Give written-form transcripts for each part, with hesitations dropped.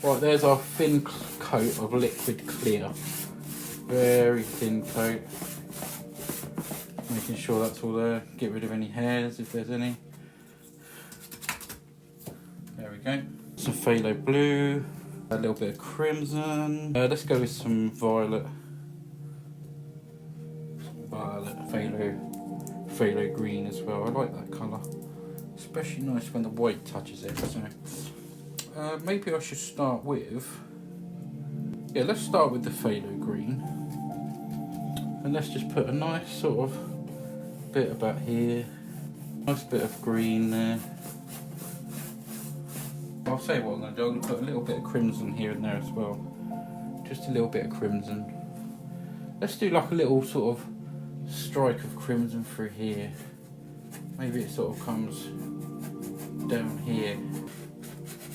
Right, there's our thin coat of liquid clear. Very thin coat. Making sure that's all there. Get rid of any hairs if there's any. There we go. Some phthalo blue. A little bit of crimson. Let's go with some violet. Phthalo green as well. I like that colour. Especially nice when the white touches it. So maybe I should start with... Yeah, let's start with the phthalo green. And let's just put a nice sort of bit about here. Nice bit of green there. I'll say what I'm going to do. I'm going to put a little bit of crimson here and there as well. Just a little bit of crimson. Let's do like a little sort of strike of crimson through here. Maybe it sort of comes down here.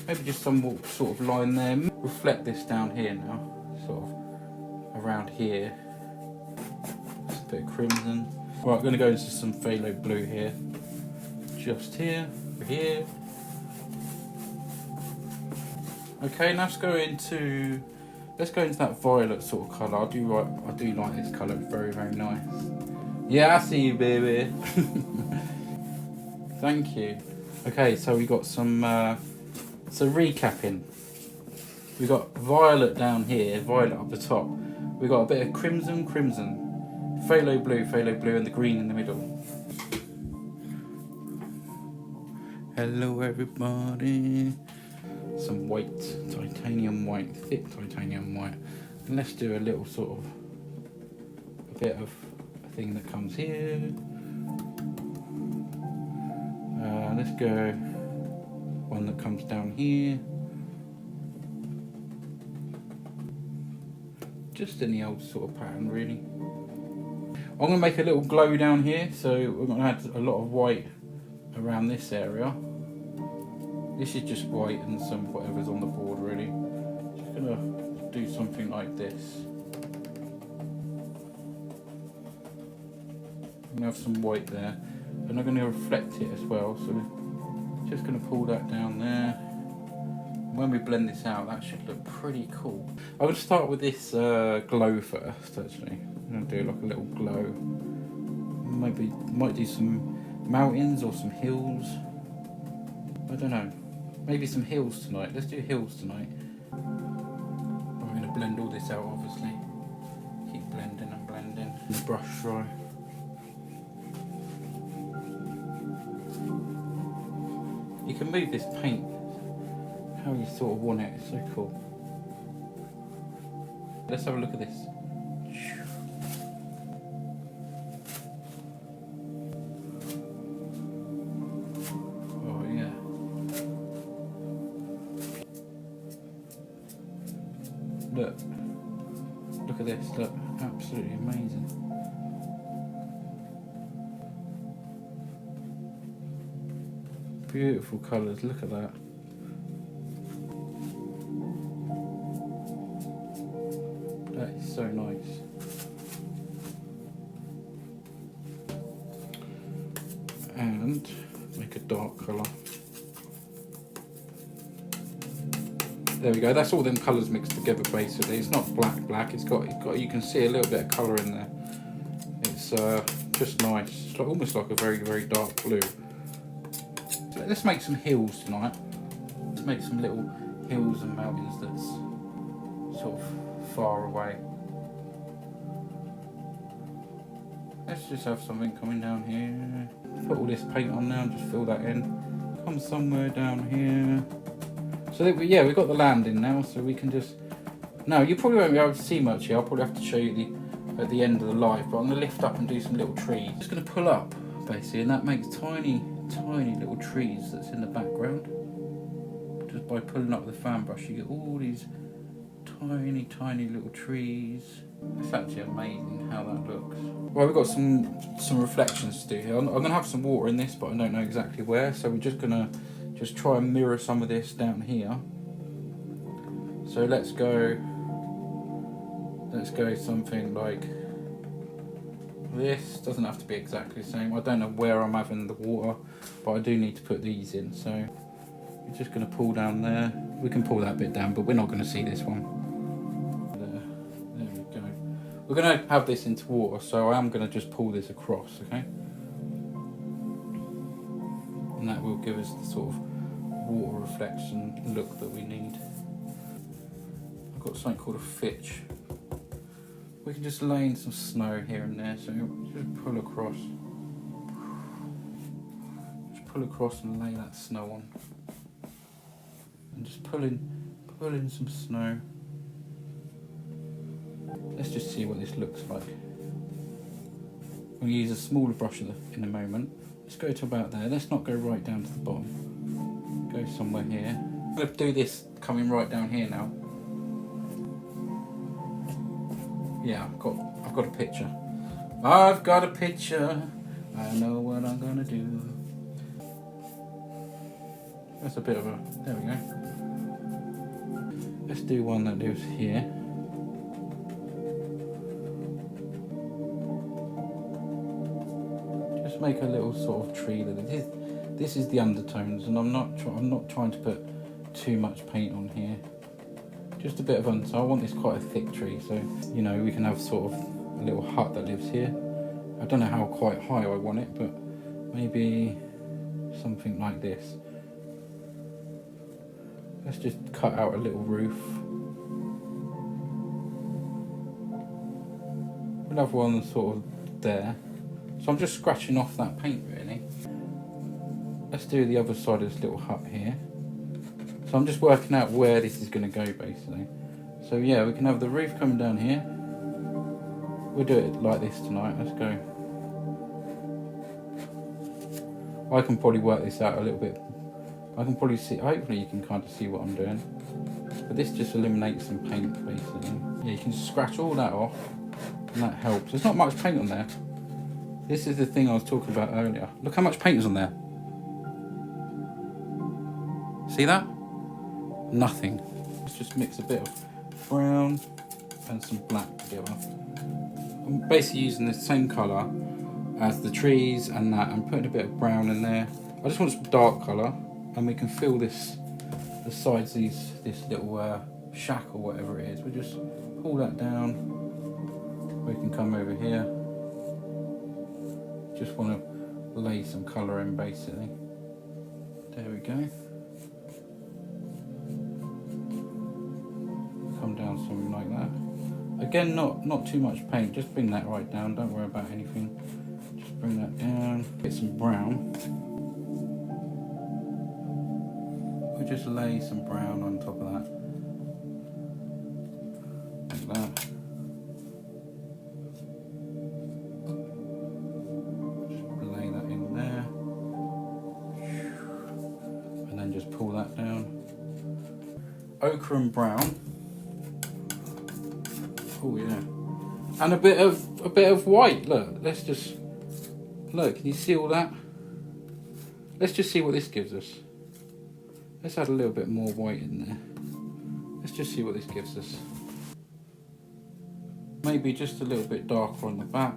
Maybe just some sort of line there. Reflect this down here now. Sort of around here. Just a bit of crimson. Right, I'm going to go into some phthalo blue here. Just here, here. Okay, now let's go into that violet sort of colour. I do like this colour. It's very, very nice. Yeah, I see you, baby. Thank you. Okay, so we got some. So recapping, we got violet down here, violet up the top. We got a bit of crimson, phthalo blue, and the green in the middle. Hello, everybody. Some white, titanium white, thick titanium white. And let's do a little sort of, a bit of a thing that comes here. Let's go one that comes down here. Just any old sort of pattern, really. I'm going to make a little glow down here, so we're going to add a lot of white around this area. This is just white and some whatever's on the board, really. Just going to do something like this. I'm going to have some white there, and I'm going to reflect it as well, so we're just going to pull that down there. When we blend this out, that should look pretty cool. I'm going to start with this glow first, actually. I'm going to do like a little glow. Maybe might do some mountains or some hills. I don't know. Maybe some hills tonight. Let's do hills tonight. I'm going to blend all this out, obviously. Keep blending and blending. The brush dry. You can move this paint how you sort of want it. It's so cool. Let's have a look at this. Oh yeah. Look at this. Look, absolutely amazing. Beautiful colours. Look at that. That is so nice. And make a dark colour. There we go. That's all them colours mixed together basically. It's not black. It's got you can see a little bit of colour in there. It's just nice. It's like, almost like a very, very dark blue. So let's make some hills tonight. Let's make some little hills and mountains that's sort of far away. Let's just have something coming down here. Put all this paint on now and just fill that in. Come somewhere down here. So yeah, we've got the landing now, so we can just... No, you probably won't be able to see much here. I'll probably have to show you at the end of the live, but I'm going to lift up and do some little trees. Just going to pull up, basically, and that makes tiny little trees that's in the background. Just by pulling up the fan brush, you get all these tiny little trees. It's actually amazing how that looks. Well, we've got some reflections to do here. I'm going to have some water in this, but I don't know exactly where, so we're just going to try and mirror some of this down here. So let's go something like this. Doesn't have to be exactly the same. I don't know where I'm having the water, but I do need to put these in. So we're just going to pull down there. we can pull that bit down, but we're not going to see this one. There we go. We're going to have this into water, so I am going to just pull this across, okay? And that will give us the sort of water reflection look that we need. I've got something called a fitch. We can just lay in some snow here and there, so just pull across. Just pull across and lay that snow on. And just pull in some snow. Let's just see what this looks like. We'll use a smaller brush in a moment. Let's go to about there. Let's not go right down to the bottom. Go somewhere here. I'm going to do this coming right down here now. Yeah, I've got a picture. I've got a picture. I know what I'm gonna do. That's a bit of a. There we go. Let's do one that lives here. Just make a little sort of tree. This is the undertones, and I'm not trying to put too much paint on here. Just a bit of so I want this quite a thick tree, so you know we can have sort of a little hut that lives here. I don't know how quite high I want it, but maybe something like this. Let's just cut out a little roof. Another one sort of there. So I'm just scratching off that paint really. Let's do the other side of this little hut here. So I'm just working out where this is going to go basically. So yeah, we can have the roof coming down here. We'll do it like this tonight. Let's go. I can probably work this out a little bit. I can probably see, hopefully you can kind of see what I'm doing. But this just eliminates some paint basically. Yeah, you can just scratch all that off and that helps. There's not much paint on there. This is the thing I was talking about earlier. Look how much paint is on there. See that? Nothing. Let's just mix a bit of brown and some black together. I'm basically using the same colour as the trees and that, and putting a bit of brown in there. I just want some dark colour, and we can fill the sides of this little shack or whatever it is. We just pull that down. We can come over here. Just want to lay some colour in basically. There we go. Come down something like that. Again, not too much paint, just bring that right down, don't worry about anything. Just bring that down, get some brown. We'll just lay some brown on top of that. Like that. Just lay that in there. And then just pull that down. Ochre and brown. Oh yeah, and a bit of white. Look, let's just look. Can you see all that? Let's just see what this gives us. Let's add a little bit more white in there. Let's just see what this gives us. Maybe just a little bit darker on the back.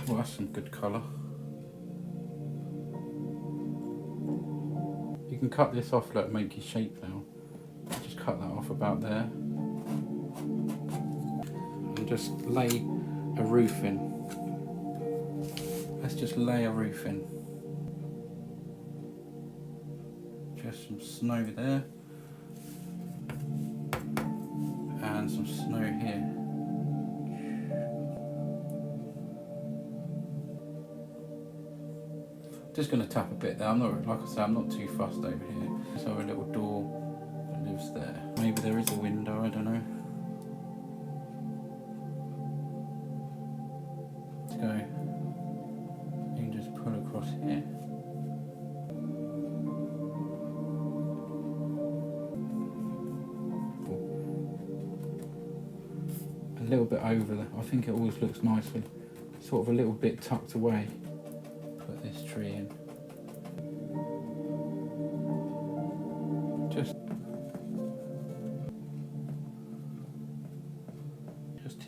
Well, that's some good colour. You can cut this off. Look, make your shape now. Just cut that off about there. Just lay a roof in. Let's just lay a roof in. Just some snow there. And some snow here. Just going to tap a bit there. I'm not, like I say, I'm not too fussed over here. So a little door that lives there. Maybe there is a window, I don't know. Go. You can just pull across here. A little bit over there. I think it always looks nicely. Sort of a little bit tucked away. Put this tree in. Just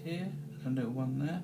here, a little one there.